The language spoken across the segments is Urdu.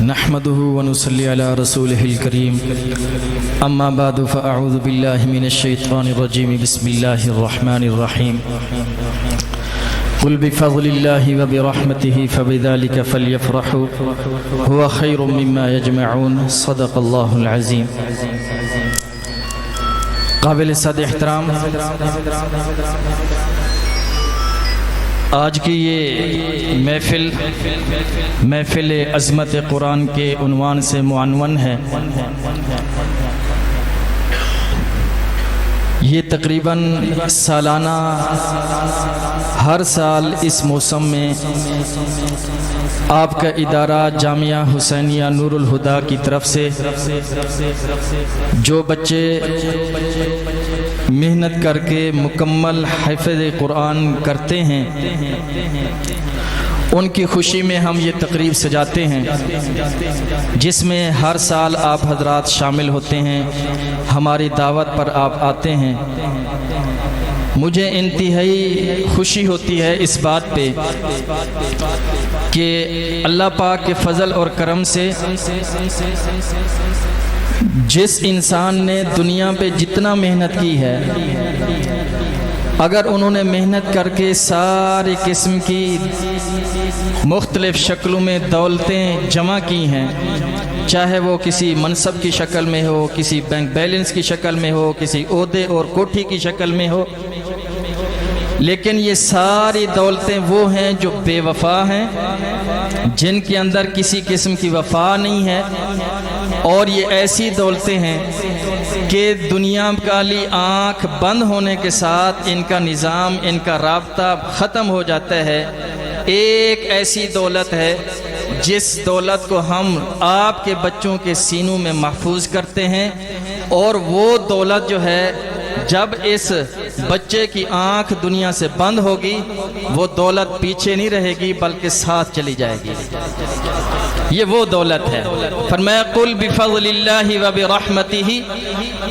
نحمده ونصلي على رسوله الكريم اما بعد فاعوذ بالله من الشيطان الرجيم بسم الله الرحمن الرحيم قل بفضل الله وبرحمته فبذلك فليفرحوا هو خير مما يجمعون صدق الله العظيم۔ قابل صد احترام، آج کی یہ محفل عظمت قرآن کے عنوان سے معنون ہے۔ یہ تقریباً سالانہ ہر سال اس موسم میں آپ کا ادارہ جامعہ حسینیہ نور الہدیٰ کی طرف سے جو بچے محنت کر کے مکمل حفظ قرآن کرتے ہیں ان کی خوشی میں ہم یہ تقریب سجاتے ہیں، جس میں ہر سال آپ حضرات شامل ہوتے ہیں، ہماری دعوت پر آپ آتے ہیں۔ مجھے انتہائی خوشی ہوتی ہے اس بات پہ کہ اللہ پاک کے فضل اور کرم سے جس انسان نے دنیا پہ جتنا محنت کی ہے، اگر انہوں نے محنت کر کے ساری قسم کی مختلف شکلوں میں دولتیں جمع کی ہیں، چاہے وہ کسی منصب کی شکل میں ہو، کسی بینک بیلنس کی شکل میں ہو، کسی عہدے اور کوٹھی کی شکل میں ہو، لیکن یہ ساری دولتیں وہ ہیں جو بے وفا ہیں، جن کے اندر کسی قسم کی وفا نہیں ہے، اور یہ ایسی دولتیں ہیں کہ دنیا کالی آنکھ بند ہونے کے ساتھ ان کا نظام، ان کا رابطہ ختم ہو جاتا ہے۔ ایک ایسی دولت ہے جس دولت کو ہم آپ کے بچوں کے سینوں میں محفوظ کرتے ہیں، اور وہ دولت جو ہے جب اس بچے کی آنکھ دنیا سے بند ہوگی، وہ دولت پیچھے نہیں رہے گی بلکہ ساتھ چلی جائے گی۔ یہ وہ دولت ہے۔ فرمایا قل بفضل اللہ وبرحمتہ،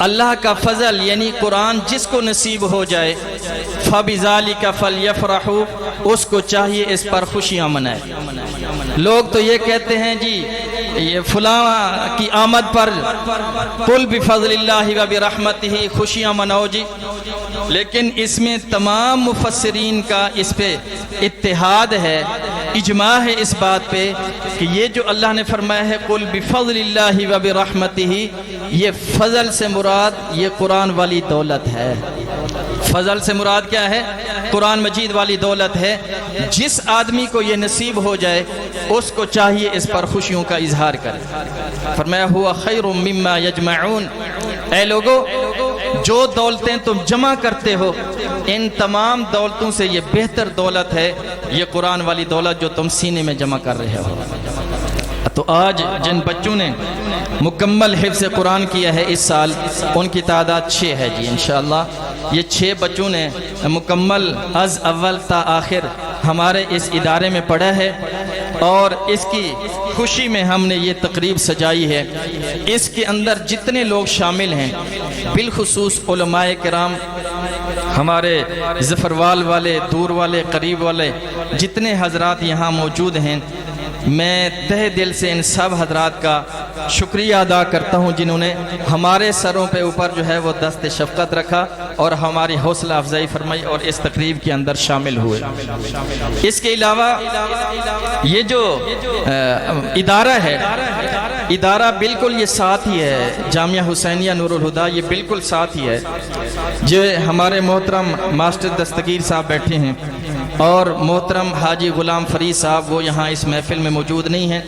اللہ کا فضل یعنی قرآن جس کو نصیب ہو جائے، فبذالک فلیفرحوا، اس کو چاہیے اس پر خوشیاں منائے۔ لوگ تو یہ کہتے ہیں جی یہ فلاں کی آمد پر قل بفضل اللہ وبرحمتہ خوشیاں مناؤ جی، لیکن اس میں تمام مفسرین کا اس پہ اتحاد ہے، اجماع ہے اس بات پہ کہ یہ جو اللہ نے فرمایا ہے قل بفضل اللہ وبرحمتہ، یہ فضل سے مراد یہ قرآن والی دولت ہے۔ فضل سے مراد کیا ہے؟ قرآن مجید والی دولت ہے۔ جس آدمی کو یہ نصیب ہو جائے اس کو چاہیے اس پر خوشیوں کا اظہار کرے۔ فرمایا ہوا خیر مما یجمعون، اے لوگو جو دولتیں تم جمع کرتے ہو ان تمام دولتوں سے یہ بہتر دولت ہے یہ قرآن والی دولت جو تم سینے میں جمع کر رہے ہو۔ تو آج جن بچوں نے مکمل حفظ قرآن کیا ہے اس سال، ان کی تعداد 6 ہے جی انشاءاللہ۔ یہ 6 بچوں نے مکمل از اول تا آخر ہمارے اس ادارے میں پڑھا ہے، اور اس کی خوشی میں ہم نے یہ تقریب سجائی ہے۔ اس کے اندر جتنے لوگ شامل ہیں، بالخصوص علماء کرام، ہمارے ظفروال والے، دور والے، قریب والے، جتنے حضرات یہاں موجود ہیں، میں تہ دل سے ان سب حضرات کا شکریہ ادا کرتا ہوں جنہوں نے ہمارے سروں پہ اوپر جو ہے وہ دست شفقت رکھا اور ہماری حوصلہ افزائی فرمائی اور اس تقریب کے اندر شامل ہوئے۔ اس کے علاوہ یہ جو ادارہ ہے، ادارہ بالکل یہ ساتھ ہی ہے، جامعہ حسینیہ نور الہدیٰ یہ بالکل ساتھ ہی ہے۔ جو ہمارے محترم ماسٹر دستگیر صاحب بیٹھے ہیں اور محترم حاجی غلام فرید صاحب، وہ یہاں اس محفل میں موجود نہیں ہیں،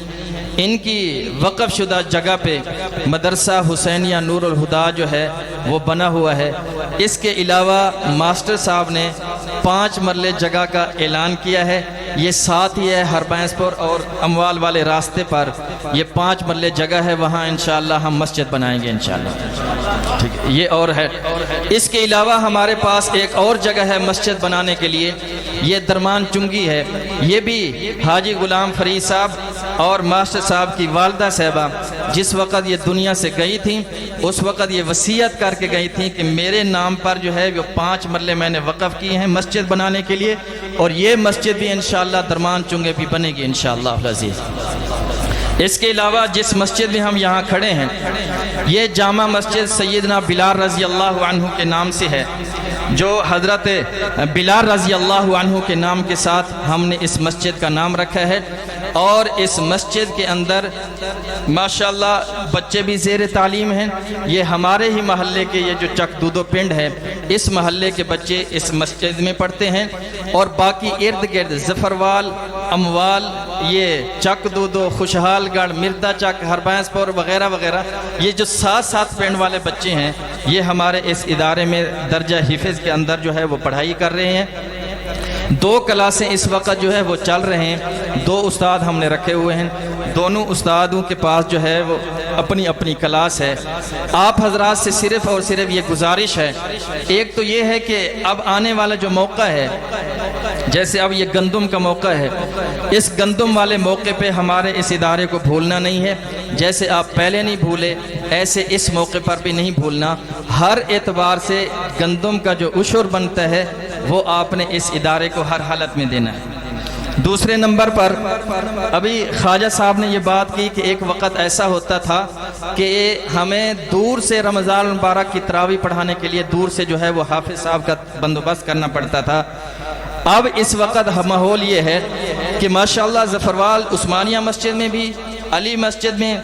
ان کی وقف شدہ جگہ پہ مدرسہ حسینیہ نور الہدیٰ جو ہے وہ بنا ہوا ہے۔ اس کے علاوہ ماسٹر صاحب نے 5 مرلے جگہ کا اعلان کیا ہے، یہ ساتھ ہی ہے ہربینس پور اور اموال والے راستے پر، یہ 5 مرلے جگہ ہے، وہاں انشاءاللہ ہم مسجد بنائیں گے انشاءاللہ۔ ٹھیک ہے، یہ اور ہے۔ اس کے علاوہ ہمارے پاس ایک اور جگہ ہے مسجد بنانے کے لیے، یہ درمان چنگی ہے، یہ بھی حاجی غلام فرید صاحب اور ماسٹر صاحب کی والدہ صاحبہ جس وقت یہ دنیا سے گئی تھیں، اس وقت یہ وصیت کر کے گئی تھیں کہ میرے نام پر جو ہے وہ 5 مرلے میں نے وقف کیے ہیں مسجد بنانے کے لیے، اور یہ مسجد بھی انشاءاللہ درمان چنگے بھی بنے گی انشاءاللہ العزیز۔ اس کے علاوہ جس مسجد میں ہم یہاں کھڑے ہیں یہ جامع مسجد سیدنا بلال رضی اللہ عنہ کے نام سے ہے، جو حضرت بلال رضی اللہ عنہ کے نام کے ساتھ ہم نے اس مسجد کا نام رکھا ہے، اور اس مسجد کے اندر ماشاءاللہ بچے بھی زیر تعلیم ہیں۔ یہ ہمارے ہی محلے کے یہ جو چک دودو پنڈ ہے اس محلے کے بچے اس مسجد میں پڑھتے ہیں، اور باقی ارد گرد ظفروال، اموال، یہ چک دودو، خوشحال گڑھ، مردہ چک، ہربینس پور وغیرہ وغیرہ، یہ جو 7 پنڈ والے بچے ہیں یہ ہمارے اس ادارے میں درجہ حفظ کے اندر جو ہے وہ پڑھائی کر رہے ہیں۔ 2 کلاسیں اس وقت جو ہے وہ چل رہے ہیں، 2 استاد ہم نے رکھے ہوئے ہیں، دونوں استادوں کے پاس جو ہے وہ اپنی اپنی کلاس ہے۔ آپ حضرات سے صرف اور صرف یہ گزارش ہے، ایک تو یہ ہے کہ اب آنے والا جو موقع ہے، جیسے اب یہ گندم کا موقع ہے، اس گندم والے موقع پہ ہمارے اس ادارے کو بھولنا نہیں ہے۔ جیسے آپ پہلے نہیں بھولے ایسے اس موقع پر بھی نہیں بھولنا۔ ہر اعتبار سے گندم کا جو عشر بنتا ہے وہ آپ نے اس ادارے کو ہر حالت میں دینا ہے۔ دوسرے نمبر پر ابھی خواجہ صاحب نے یہ بات کی کہ ایک وقت ایسا ہوتا تھا کہ ہمیں دور سے رمضان المبارک کی تراویح پڑھانے کے لیے دور سے جو ہے وہ حافظ صاحب کا بندوبست کرنا پڑتا تھا۔ اب اس وقت ماحول یہ ہے کہ ماشاءاللہ ظفروال عثمانیہ مسجد میں بھی، علی مسجد میں،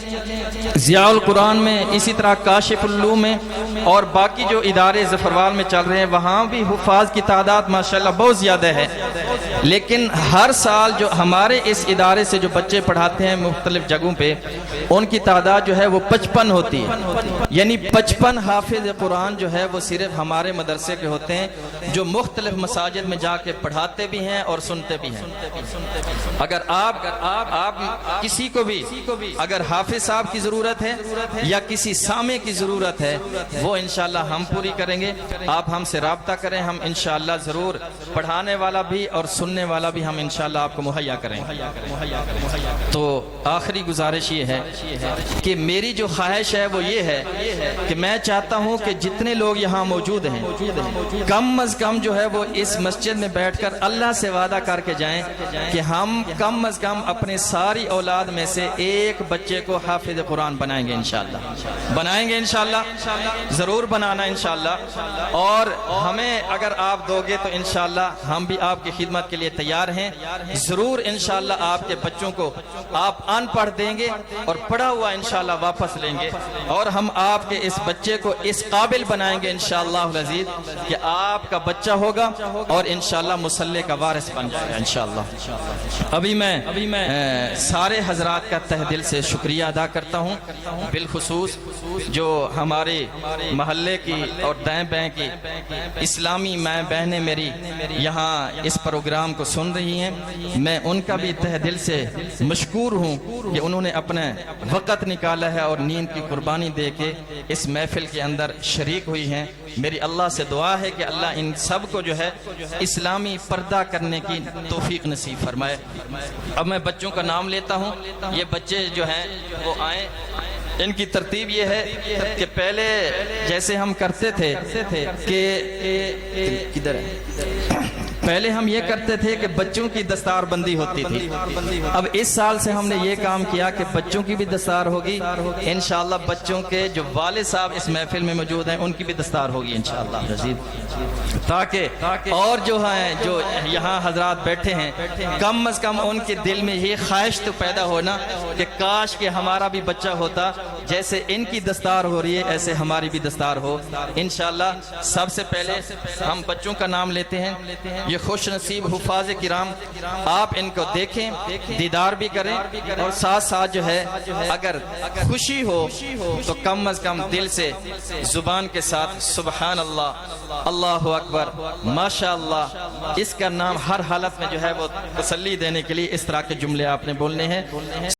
ضیاء القرآن میں، اسی طرح کاشف العلوم میں، اور باقی جو ادارے ظفروال میں چل رہے ہیں وہاں بھی حفاظ کی تعداد ماشاءاللہ بہت زیادہ ہے۔ لیکن ہر سال جو ہمارے اس ادارے سے جو بچے پڑھاتے ہیں مختلف جگہوں پہ ان کی تعداد جو ہے وہ 55 ہوتی ہے، یعنی 55 حافظ قرآن جو ہے وہ صرف ہمارے مدرسے کے ہوتے ہیں، جو مختلف مساجد میں جا کے پڑھاتے بھی ہیں اور سنتے بھی ہیں۔ اگر آپ کسی کو بھی اگر حافظ صاحب کی ضرورت ہے یا کسی سامع کی ضرورت ہے وہ انشاءاللہ ہم پوری کریں گے۔ آپ ہم سے رابطہ کریں، ہم انشاءاللہ ضرور پڑھانے والا بھی اور سننے والا بھی ہم انشاءاللہ آپ کو مہیا کریں گے۔ تو آخری گزارش یہ ہے کہ میری جو خواہش ہے وہ یہ ہے کہ میں چاہتا ہوں کہ جتنے لوگ یہاں موجود ہیں کم از کم جو ہے وہ اس مسجد میں بیٹھ کر اللہ سے وعدہ کر کے جائیں کہ ہم کم از کم اپنے ساری اولاد میں سے ایک بچے کو حافظ قرآن بنائیں گے انشاءاللہ، ضرور بنانا انشاءاللہ۔ اور ہمیں اگر آپ دو گے تو انشاءاللہ ہم بھی آپ کی خدمت کے لیے تیار ہیں، ضرور انشاءاللہ آپ کے بچوں کو آپ ان پڑھ دیں گے اور پڑھا ہوا انشاءاللہ واپس لیں گے، اور ہم آپ کے اس بچے کو اس قابل بنائیں گے انشاءاللہ العزیز کہ آپ کا بچہ ہوگا اور انشاءاللہ مصلی کا وارث بن جائے گا انشاءاللہ۔ ابھی میں سارے حضرات کا تہ دل سے شکریہ ادا کرتا ہوں، بالخصوص جو ہمارے محلے کی اور دائیں بائیں کی اسلامی مائیں بہنیں میری یہاں اس پروگرام کو سن رہی ہیں، میں ان کا بھی تہ دل سے مشکور ہوں کہ انہوں نے اپنا وقت نکالا ہے اور نیند کی قربانی دے کے اس محفل کے اندر شریک ہوئی ہیں۔ میری اللہ سے دعا ہے کہ اللہ ان سب کو جو ہے اسلامی پردہ کرنے کی توفیق نصیب فرمائے۔ اب میں بچوں کا نام لیتا ہوں، یہ بچے جو ہیں وہ آئیں۔ ان کی ترتیب یہ ہے کہ پہلے جیسے ہم کرتے تھے کہ کدھر ہے، پہلے ہم یہ کرتے تھے کہ بچوں کی دستار بندی ہوتی تھی۔ اب اس سال سے ہم نے یہ کام کیا کہ بچوں کی بھی دستار ہوگی انشاءاللہ، بچوں کے جو والد صاحب اس محفل میں موجود ہیں ان کی بھی دستار ہوگی انشاءاللہ، تاکہ اور جو ہیں جو یہاں حضرات بیٹھے ہیں کم از کم ان کے دل میں یہ خواہش تو پیدا ہونا کہ کاش کہ ہمارا بھی بچہ ہوتا، جیسے ان کی دستار ہو رہی ہے ایسے ہماری بھی دستار ہو انشاءاللہ۔ سب سے پہلے ہم بچوں کا نام لیتے ہیں، یہ خوش نصیب حفاظ کرام، آپ ان کو دیکھیں، دیدار بھی کریں، اور ساتھ ساتھ جو ہے اگر خوشی ہو تو کم از کم دل سے زبان کے ساتھ سبحان اللہ، اللہ اکبر، ماشاءاللہ، اس کا نام ہر حالت میں جو ہے وہ تسلی دینے کے لیے اس طرح کے جملے آپ نے بولنے ہیں۔